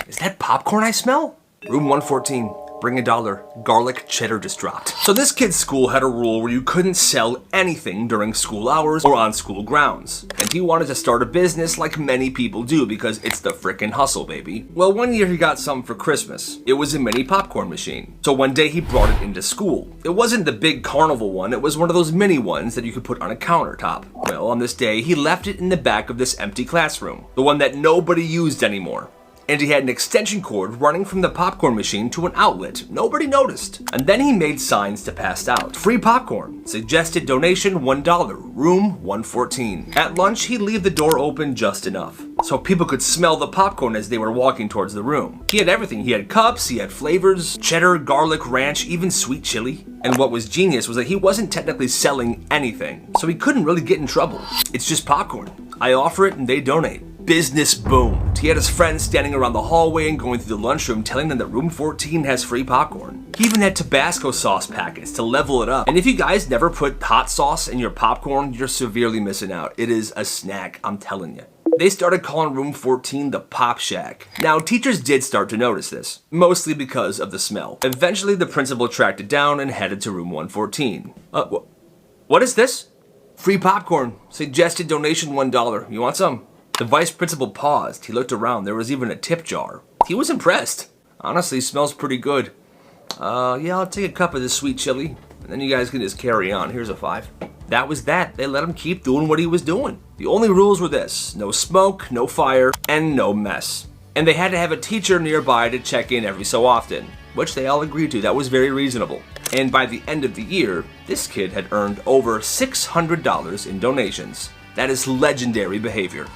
Is that popcorn I smell? Room 114. Bring $1. Garlic cheddar just dropped. So this kid's school had a rule where you couldn't sell anything during school hours or on school grounds. And he wanted to start a business like many people do because it's the frickin' hustle, baby. Well, one year he got something for Christmas. It was a mini popcorn machine. So one day he brought it into school. It wasn't the big carnival one, it was one of those mini ones that you could put on a countertop. Well, on this day, he left it in the back of this empty classroom. The one that nobody used anymore. And he had an extension cord running from the popcorn machine to an outlet. Nobody noticed. And then he made signs to pass out. Free popcorn. Suggested donation $1. Room 114. At lunch, he'd leave the door open just enough, so people could smell the popcorn as they were walking towards the room. He had everything. He had cups, he had flavors, cheddar, garlic, ranch, even sweet chili. And what was genius was that he wasn't technically selling anything, so he couldn't really get in trouble. It's just popcorn. I offer it and they donate. Business boomed. He had his friends standing around the hallway and going through the lunchroom telling them that room 14 has free popcorn. He even had Tabasco sauce packets to level it up. And if you guys never put hot sauce in your popcorn, you're severely missing out. It is a snack, I'm telling you. They started calling room 14 the Pop Shack. Now, teachers did start to notice this, mostly because of the smell. Eventually, the principal tracked it down and headed to room 114. What is this? Free popcorn. Suggested donation $1. You want some? The vice principal paused. He looked around. There was even a tip jar. He was impressed. Honestly, smells pretty good. Yeah, I'll take a cup of this sweet chili, and then you guys can just carry on. Here's a $5. That was that. They let him keep doing what he was doing. The only rules were this: no smoke, no fire, and no mess. And they had to have a teacher nearby to check in every so often, which they all agreed to. That was very reasonable. And by the end of the year, this kid had earned over $600 in donations. That is legendary behavior.